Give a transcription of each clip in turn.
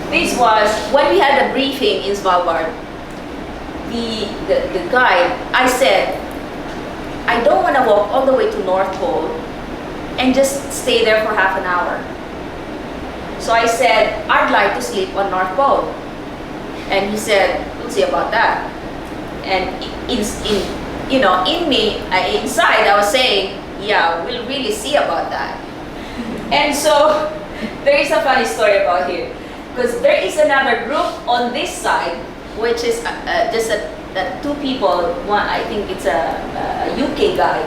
This was when we had a briefing in Svalbard. The guide, I said, I don't want to walk all the way to North Pole and just stay there for half an hour. So I said, I'd like to sleep on North Pole. And he said, we'll see about that. And inside I was saying, yeah, we'll really see about that. And so there is a funny story about him. Because there is another group on this side, which is just two people. One, I think it's a UK guy.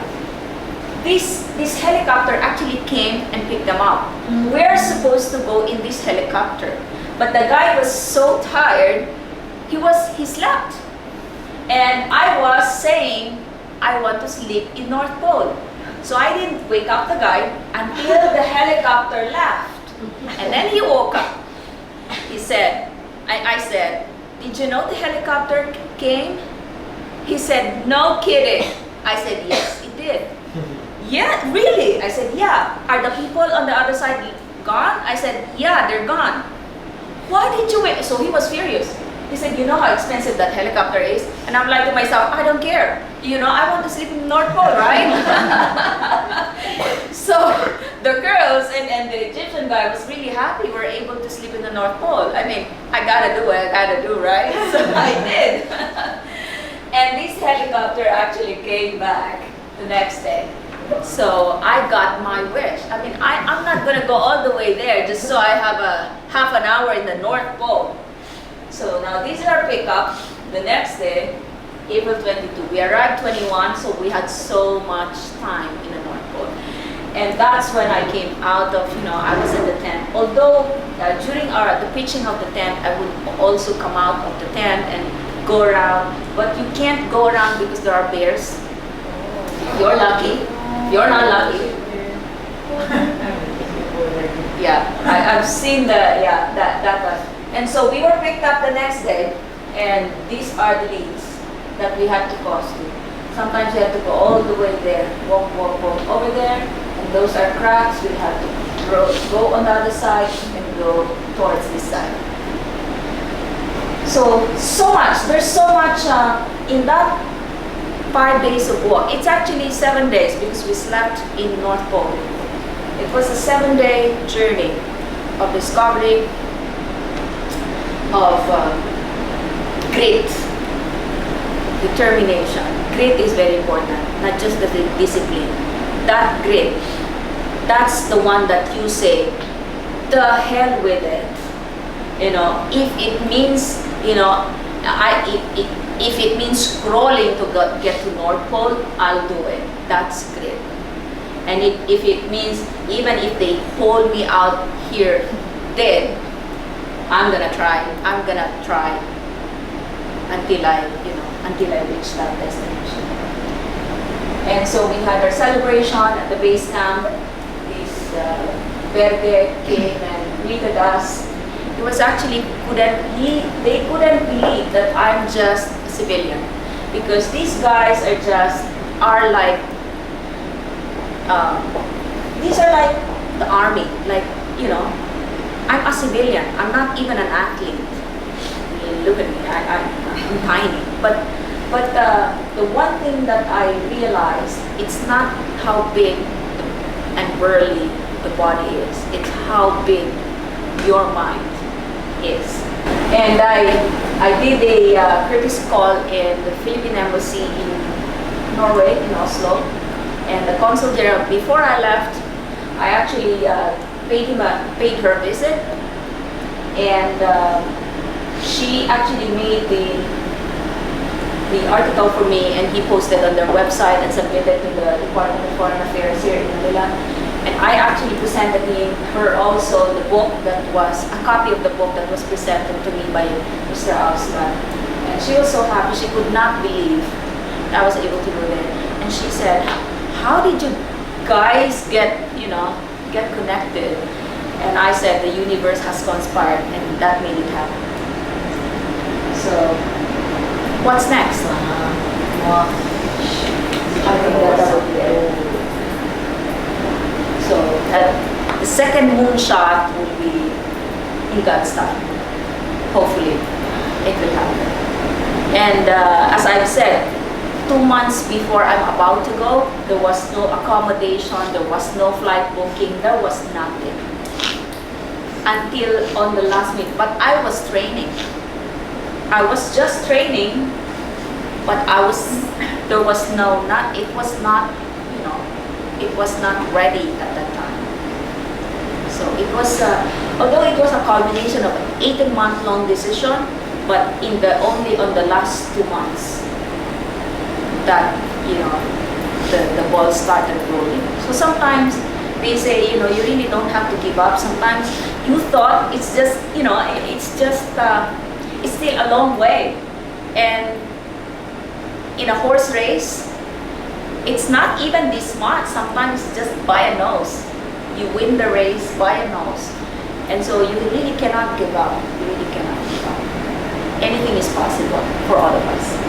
This helicopter actually came and picked them up. We're supposed to go in this helicopter, but the guy was so tired, he slept. And I was saying, I want to sleep in North Pole. So I didn't wake up the guy until the helicopter left. And then he woke up. He said, I said, did you know the helicopter came? He said, no kidding. I said, yes, it did. Yeah, really? I said, yeah. Are the people on the other side gone? I said, yeah, they're gone. Why did you wait? So he was furious. He said, you know how expensive that helicopter is? And I'm like to myself, I don't care. I want to sleep in the North Pole, right? So the girls and the Egyptian guy was really happy we're able to sleep in the North Pole. I mean, I gotta do what I gotta do, right? So I did. And this helicopter actually came back the next day. So I got my wish. I mean, I'm not gonna go all the way there just so I have a half an hour in the North Pole. So now this is our pickup. The next day, April 22. We arrived 21, so we had so much time in the North Pole. And that's when I came out of, I was in the tent. Although during the pitching of the tent, I would also come out of the tent and go around. But you can't go around because there are bears. You're lucky. You're not lucky. Yeah, I've seen that one. And so we were picked up the next day, and these are the leads that we had to cross to. Sometimes you have to go all the way there, walk over there, and those are cracks. We had to go on the other side and go towards this side. So much. There's so much in that 5 days of walk. It's actually 7 days because we slept in North Pole. It was a 7-day journey of discovery, of grit, determination. Grit is very important, not just the discipline. That grit, that's the one that you say, the hell with it. If it means, if it means crawling to get to North Pole, I'll do it. That's grit. And if it means, even if they hold me out here dead, I'm gonna try until I reach that destination. And so we had our celebration at the base camp. This Verde came and greeted us. It was actually they couldn't believe that I'm just a civilian, because these guys are like these are like the army, I'm a civilian. I'm not even an athlete. I mean, look at me. I'm tiny. But the one thing that I realized, it's not how big and burly the body is. It's how big your mind is. And I did a courtesy call in the Philippine Embassy in Norway, in Oslo. And the Consul General, before I left, I actually paid her a visit, and she actually made the article for me, and he posted on their website and submitted to the Department of Foreign Affairs here in Manila. And I actually presented her also the book a copy of the book that was presented to me by Mr. Ausland. And she was so happy, she could not believe I was able to do that. And she said, how did you guys get connected? And I said, the universe has conspired, and that made it happen. So, what's next? I think that would be it. So, the second moonshot will be in God's time. hopefully it will happen. And as I've said, 2 months before I'm about to go, there was no accommodation, there was no flight booking, there was nothing. Until on the last minute, but I was training. I was just training, but there was no, not, it was not, you know, it was not ready at that time. So it was, although it was a culmination of an 18-month-long decision, but only on the last 2 months that, you know, the ball started rolling. So sometimes they say, you know, you really don't have to give up. Sometimes you thought it's just, you know, it's just, it's still a long way. And in a horse race, it's not even this much. Sometimes just by a nose. You win the race by a nose. And so you really cannot give up. You really cannot give up. Anything is possible for all of us.